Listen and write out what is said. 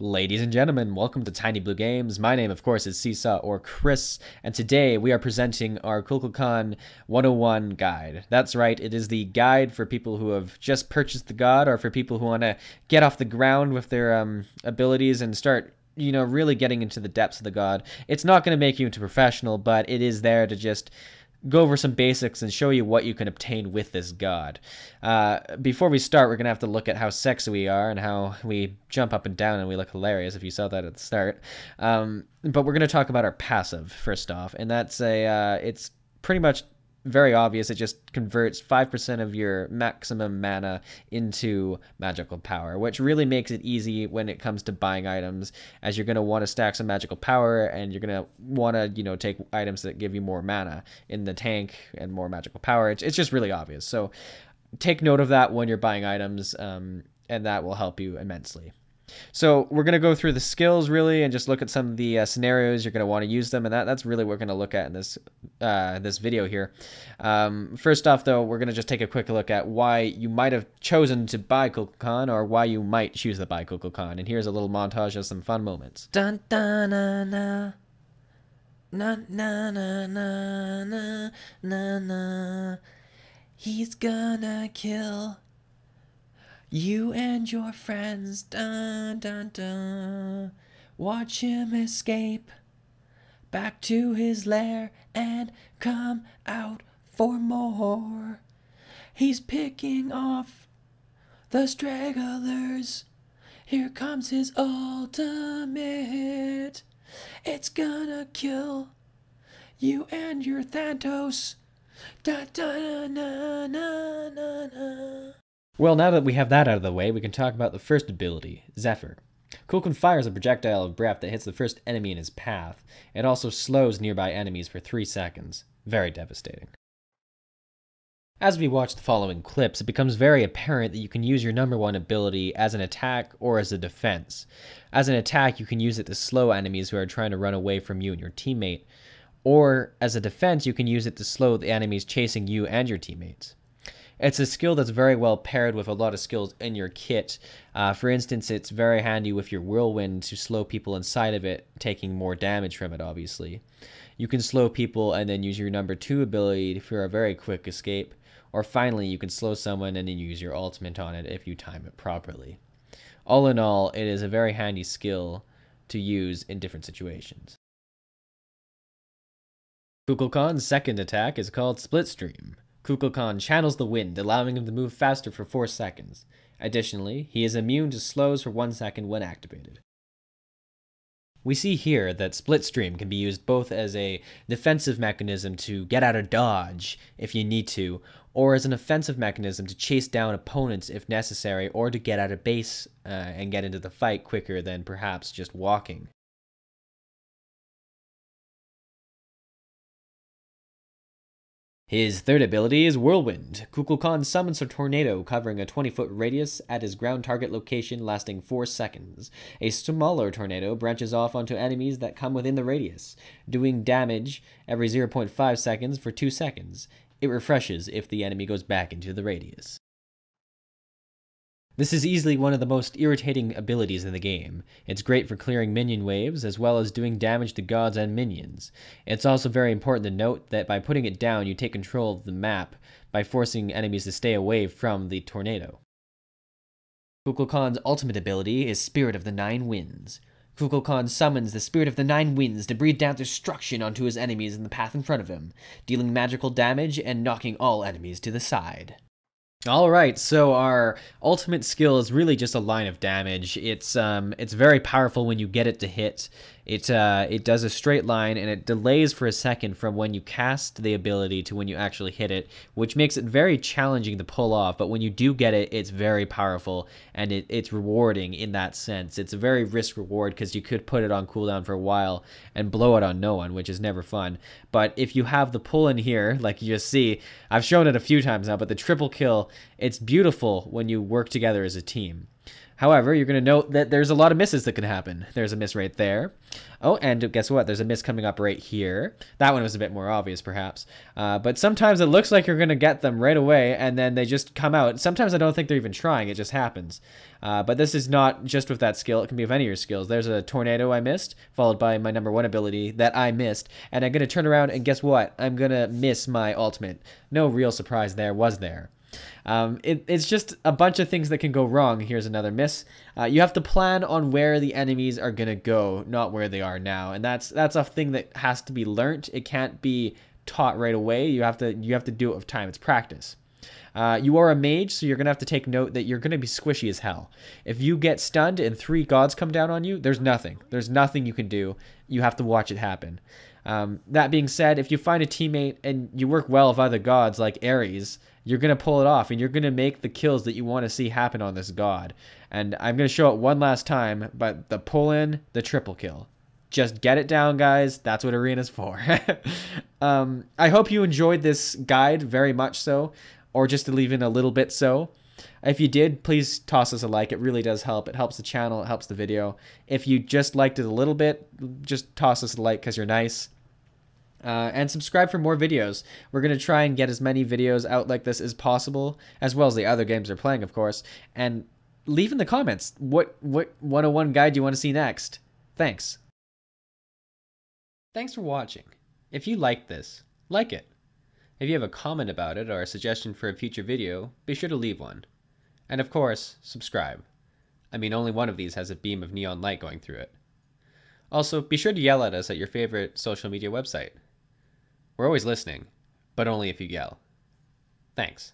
Ladies and gentlemen, welcome to Tiny Blue Games. My name, of course, is Seesaw or Chris, and today we are presenting our Kukulkan 101 guide. That's right, it is the guide for people who have just purchased the god, or for people who want to get off the ground with their abilities and start, really getting into the depths of the god. It's not going to make you into professional, but it is there to just go over some basics and show you what you can obtain with this god. Before we start, we're going to have to look at how sexy we are and how we jump up and down and we look hilarious, if you saw that at the start. But we're going to talk about our passive first off, and that's it's pretty much very obvious. It just converts 5% of your maximum mana into magical power, which really makes it easy when it comes to buying items, as you're going to want to stack some magical power and you're going to want to, take items that give you more mana in the tank and more magical power. It's just really obvious. So take note of that when you're buying items, and that will help you immensely. So we're going to go through the skills really and just look at some of the scenarios you're going to want to use them, and that's really what we're going to look at in this this video here. First off, though, we're going to just take a quick look at why you might have chosen to buy Kukulkan, or why you might choose to buy Kukulkan. And here's a little montage of some fun moments. Dun dun na na na na na na na na na. He's gonna kill you and your friends, dun dun dun. Watch him escape back to his lair and come out for more. He's picking off the stragglers. Here comes his ultimate. It's gonna kill you and your Thantos. Da da na na na na. Well, now that we have that out of the way, we can talk about the first ability, Zephyr. Kukulkan fires a projectile of breath that hits the first enemy in his path. It also slows nearby enemies for 3 seconds. Very devastating. As we watch the following clips, it becomes very apparent that you can use your #1 ability as an attack or as a defense. As an attack, you can use it to slow enemies who are trying to run away from you and your teammate. Or, as a defense, you can use it to slow the enemies chasing you and your teammates. It's a skill that's very well paired with a lot of skills in your kit. For instance, it's very handy with your whirlwind to slow people inside of it, taking more damage from it, obviously. You can slow people and then use your #2 ability for a very quick escape. Or finally, you can slow someone and then use your ultimate on it if you time it properly. All in all, it is a very handy skill to use in different situations. Kukulkan's second attack is called Splitstream. Kukulkan channels the wind, allowing him to move faster for 4 seconds. Additionally, he is immune to slows for 1 second when activated. We see here that Splitstream can be used both as a defensive mechanism to get out of dodge if you need to, or as an offensive mechanism to chase down opponents if necessary, or to get out of base and get into the fight quicker than perhaps just walking. His third ability is Whirlwind. Kukulkan summons a tornado covering a 20-foot radius at his ground target location, lasting 4 seconds. A smaller tornado branches off onto enemies that come within the radius, doing damage every 0.5 seconds for 2 seconds. It refreshes if the enemy goes back into the radius. This is easily one of the most irritating abilities in the game. It's great for clearing minion waves, as well as doing damage to gods and minions. It's also very important to note that by putting it down, you take control of the map by forcing enemies to stay away from the tornado. Kukulkan's ultimate ability is Spirit of the Nine Winds. Kukulkan summons the Spirit of the Nine Winds to breathe down destruction onto his enemies in the path in front of him, dealing magical damage and knocking all enemies to the side. Alright, so our ultimate skill is really just a line of damage. It's very powerful when you get it to hit. It does a straight line, and it delays for a second from when you cast the ability to when you actually hit it, which makes it very challenging to pull off. But when you do get it, it's very powerful, and it's rewarding in that sense. It's a very risk-reward, because you could put it on cooldown for a while and blow it on no one, which is never fun. But if you have the pull in here, like you just see, I've shown it a few times now, but the triple kill, it's beautiful when you work together as a team. However, you're going to note that there's a lot of misses that can happen. There's a miss right there. Oh, and guess what? There's a miss coming up right here. That one was a bit more obvious, perhaps. But sometimes it looks like you're going to get them right away, and then they just come out. Sometimes I don't think they're even trying. It just happens. But this is not just with that skill. It can be with any of your skills. There's a tornado I missed, followed by my number 1 ability that I missed. And I'm going to turn around, and guess what? I'm going to miss my ultimate. No real surprise there, was there? It's just a bunch of things that can go wrong. Here's another miss. You have to plan on where the enemies are gonna go, not where they are now, and that's a thing that has to be learnt. It can't be taught right away. You have to do it with time. It's practice. You are a mage, so you're gonna have to take note that you're gonna be squishy as hell. If you get stunned and 3 gods come down on you, there's nothing. There's nothing you can do. You have to watch it happen. That being said, if you find a teammate and you work well with other gods like Ares, you're going to pull it off and you're going to make the kills that you want to see happen on this god. And I'm going to show it one last time, but the pull in, the triple kill. Just get it down, guys. That's what Arena's for. I hope you enjoyed this guide very much so, or just to leave in a little bit so. If you did, please toss us a like. It really does help. It helps the channel. It helps the video. If you just liked it a little bit, just toss us a like because you're nice. And subscribe for more videos. We're going to try and get as many videos out like this as possible, as well as the other games they're playing, of course. And leave in the comments what 101 guide do you want to see next. Thanks. Thanks for watching. If you liked this, like it. If you have a comment about it or a suggestion for a future video, be sure to leave one. And of course, subscribe. I mean, only one of these has a beam of neon light going through it. Also, be sure to yell at us at your favorite social media website. We're always listening, but only if you yell. Thanks.